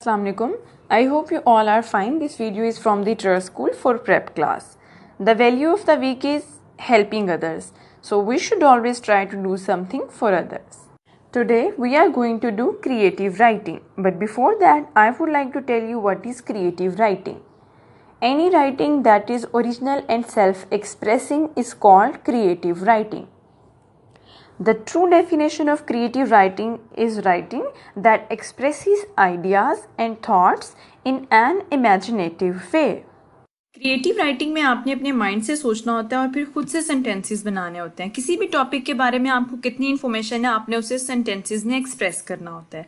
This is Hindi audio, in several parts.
Assalamualaikum. I hope you all are fine. This video is from the Trust School for Prep class. The value of the week is helping others. So we should always try to do something for others. Today we are going to do creative writing. But before that, I would like to tell you what is creative writing. Any writing that is original and self-expressing is called creative writing. The true definition of creative writing is writing that expresses ideas and thoughts in an imaginative way. Creative writing में आपने अपने माइंड से सोचना होता है और फिर खुद से सेंटेंसेस बनाने होते हैं. किसी भी टॉपिक के बारे में आपको कितनी इन्फॉर्मेशन है आपने उसे सेंटेंसेस में एक्सप्रेस करना होता है.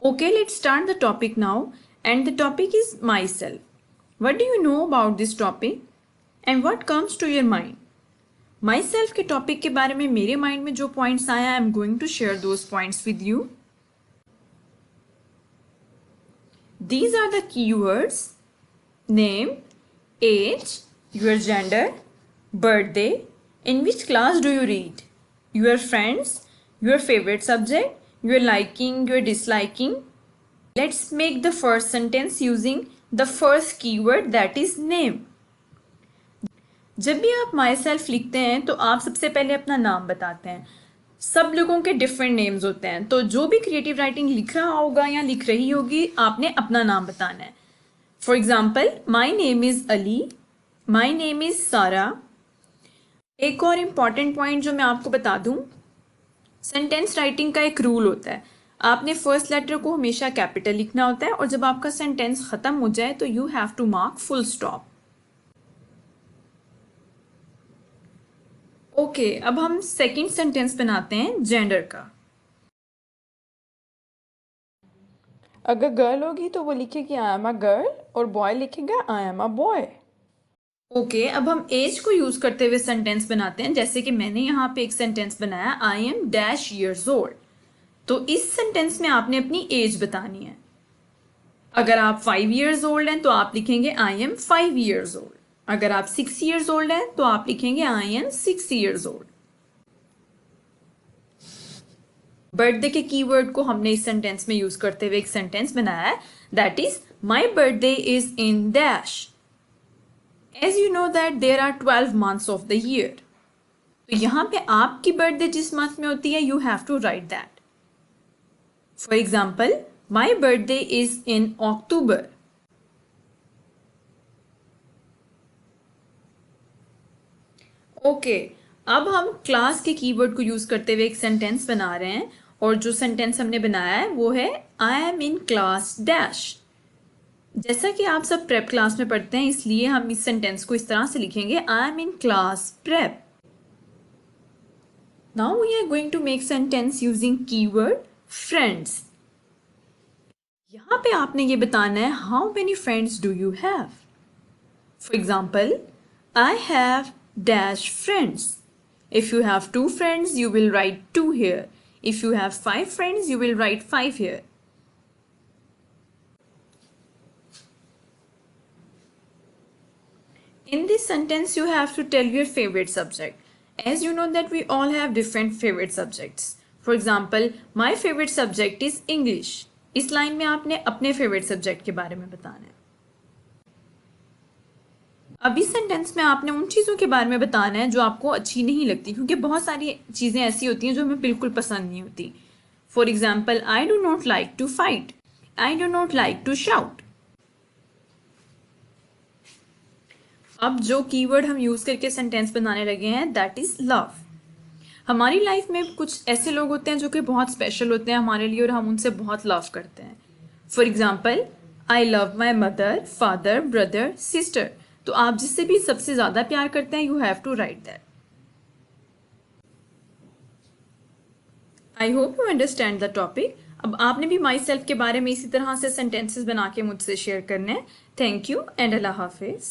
Okay, let's start the topic now and the topic is myself. What do you know about this topic and what comes to your mind? Myself के टॉपिक के बारे में मेरे माइंड में जो पॉइंट्स आया I am going to share those points with you. These are the keywords: name, age, your gender, birthday, in which class do you read, your friends, your favorite subject, your liking, your disliking. Let's make the first sentence using the first keyword, that is name. जब भी आप माई सेल्फ लिखते हैं तो आप सबसे पहले अपना नाम बताते हैं. सब लोगों के डिफरेंट नेम्स होते हैं, तो जो भी क्रिएटिव राइटिंग लिख रहा होगा या लिख रही होगी आपने अपना नाम बताना है. For example, my name is Ali, my name is Sara. एक और इम्पॉर्टेंट पॉइंट जो मैं आपको बता दूं, सेंटेंस राइटिंग का एक रूल होता है. आपने फर्स्ट लेटर को हमेशा कैपिटल लिखना होता है और जब आपका सेंटेंस खत्म हो जाए तो you have to mark full stop. Okay, अब हम सेकंड सेंटेंस बनाते हैं जेंडर का. अगर गर्ल होगी तो वो लिखेगी आई एम अ गर्ल और बॉय लिखेगा I am a boy. Okay, अब हम एज को यूज करते हुए सेंटेंस बनाते हैं. जैसे कि मैंने यहाँ पे एक सेंटेंस बनाया, I am dash years old. तो इस सेंटेंस में आपने अपनी एज बतानी है. अगर आप 5 ईयर्स ओल्ड हैं तो आप लिखेंगे आई एम 5 ईयर्स ओल्ड. अगर आप 6 ईयर्स ओल्ड हैं तो आप लिखेंगे I M 6 years old. Birthday के कीवर्ड को हमने इस सेंटेंस में यूज करते हुए एक सेंटेंस बनाया है, that is my birthday is in dash. As you know that there are 12 months of the year. तो यहां पे आपकी बर्थडे जिस मंथ में होती है you have to write that. For example, my birthday is in October. Okay, अब हम क्लास के कीवर्ड को यूज करते हुए एक सेंटेंस बना रहे हैं और जो सेंटेंस हमने बनाया है वो है आई एम इन क्लास डैश. जैसा कि आप सब प्रेप क्लास में पढ़ते हैं इसलिए हम इस सेंटेंस को इस तरह से लिखेंगे, I am in class prep. Now we are going to make sentence using keyword friends. यहां पे आपने ये बताना है how many friends do you have. For example, I have dash friends. If you have 2 friends, you will write 2 here. If you have 5 friends, you will write 5 here. In this sentence, you have to tell your favorite subject. As you know that we all have different favorite subjects. For example, my favorite subject is English. इस लाइन में आपने अपने favorite subject के बारे में बताना है. अब इस सेंटेंस में आपने उन चीज़ों के बारे में बताना है जो आपको अच्छी नहीं लगती, क्योंकि बहुत सारी चीज़ें ऐसी होती हैं जो हमें बिल्कुल पसंद नहीं होती. For example, I do not like to fight, I do not like to shout. अब जो कीवर्ड हम यूज करके सेंटेंस बनाने लगे हैं दैट इज लव. हमारी लाइफ में कुछ ऐसे लोग होते हैं जो कि बहुत स्पेशल होते हैं हमारे लिए और हम उनसे बहुत लव करते हैं. For example, I love my mother, father, brother, sister. तो आप जिससे भी सबसे ज्यादा प्यार करते हैं you have to write that. I hope you understand the topic. अब आपने भी माई सेल्फ के बारे में इसी तरह से सेंटेंसेस बना के मुझसे शेयर करने हैं. Thank you and Allah Hafiz.